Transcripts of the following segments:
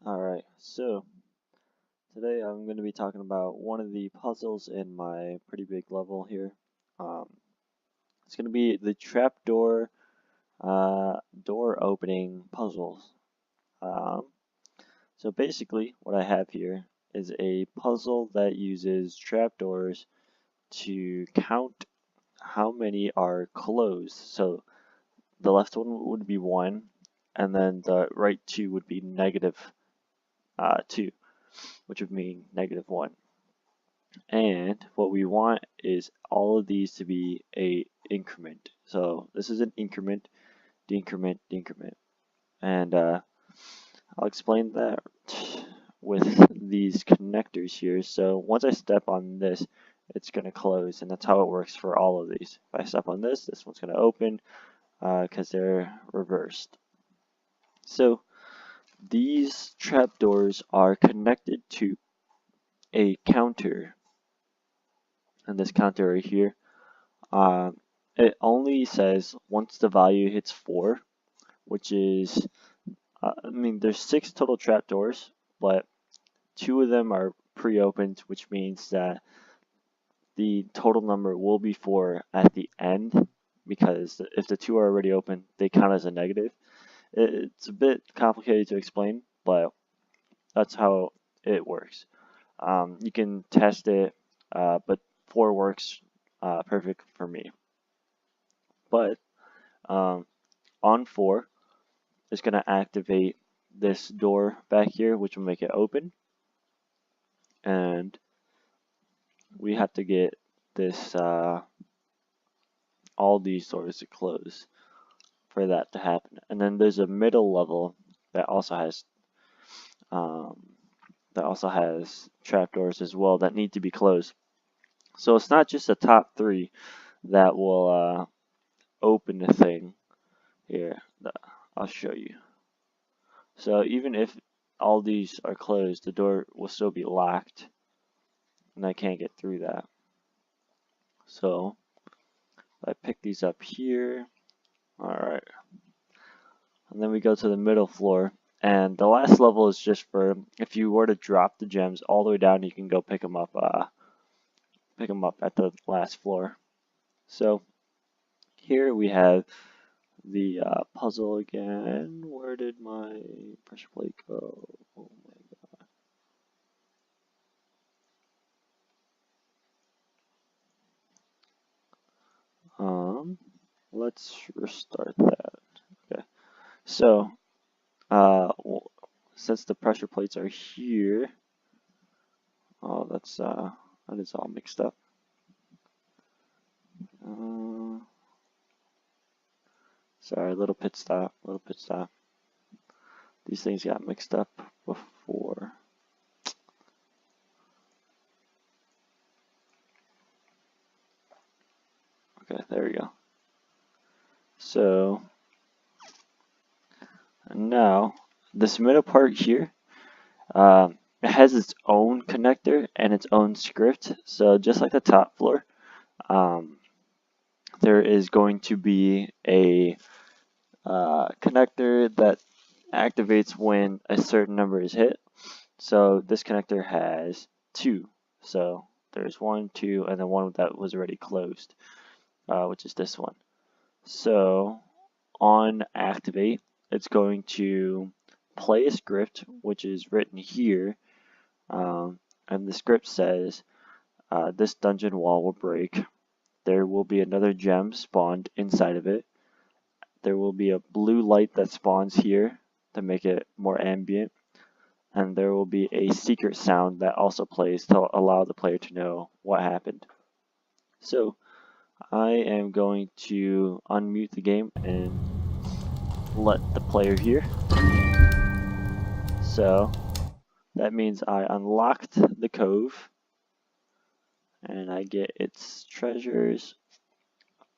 Alright, so today I'm going to be talking about one of the puzzles in my pretty big level here. Um, it's going to be the trapdoor door opening puzzles. Um, so basically what I have here is a puzzle that uses trapdoors to count how many are closed. So the left one would be 1, and then the right 2 would be negative 2, which would mean -1. And what we want is all of these to be a increment. So this is an increment, decrement, decrement. And I'll explain that with these connectors here. So once I step on this, it's going to close, and that's how it works for all of these. If I step on this, this one's going to open because they're reversed. So these trapdoors are connected to a counter, and this counter right here, it only says once the value hits 4, which is, there's 6 total trapdoors, but 2 of them are pre-opened, which means that the total number will be 4 at the end, because if the 2 are already open, they count as a negative. It's a bit complicated to explain, but that's how it works. You can test it, but 4 works perfect for me. But on 4 is going to activate this door back here, which will make it open, and we have to get this all these doors to close for that to happen. And then there's a middle level that also has trapdoors as well that need to be closed. So it's not just the top 3 that will open the thing. Here, I'll show you. So even if all these are closed, the door will still be locked, and I can't get through that. So I pick these up here. Alright. And then we go to the middle floor, and the last level is just for if you were to drop the gems all the way down, you can go pick them up at the last floor. So here we have the puzzle again. Where did my pressure plate go? Oh my god. Let's restart that. Okay. So, since the pressure plates are here, oh, that is all mixed up. Sorry, little pit stop. These things got mixed up before. Okay, there we go. So now this middle part here, it has its own connector and its own script. So just like the top floor, there is going to be a connector that activates when a certain number is hit. So this connector has 2. So there's 1, 2, and then one that was already closed, which is this one. So on activate, it's going to play a script, which is written here, and the script says this dungeon wall will break. There will be another gem spawned inside of it. There will be a blue light that spawns here to make it more ambient, and there will be a secret sound that also plays to allow the player to know what happened. So I am going to unmute the game and let the player hear. So that means I unlocked the cove, and I get its treasures,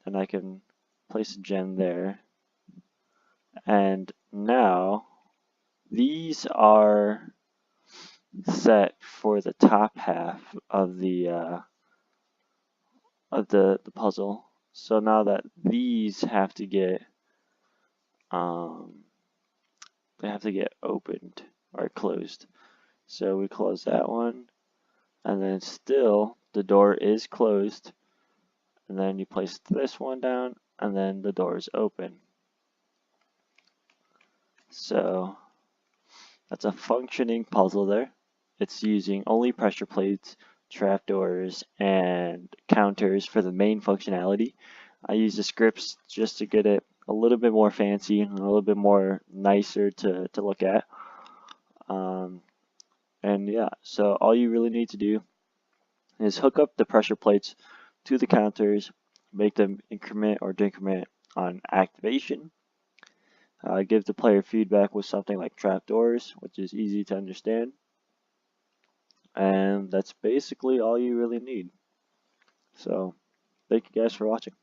and I can place a gem there. And now these are set for the top half of the puzzle. So now that these have to get opened. are closed. So we close that one, and then still the door is closed, and then you place this one down, and then the door is open. So that's a functioning puzzle there. It's using only pressure plates, trapdoors, and counters for the main functionality. I use the scripts just to get it a little bit more fancy and a little bit more nicer to look at. And yeah, so all you really need to do is hook up the pressure plates to the counters, make them increment or decrement on activation, give the player feedback with something like trapdoors, which is easy to understand, and that's basically all you really need. So, thank you guys for watching.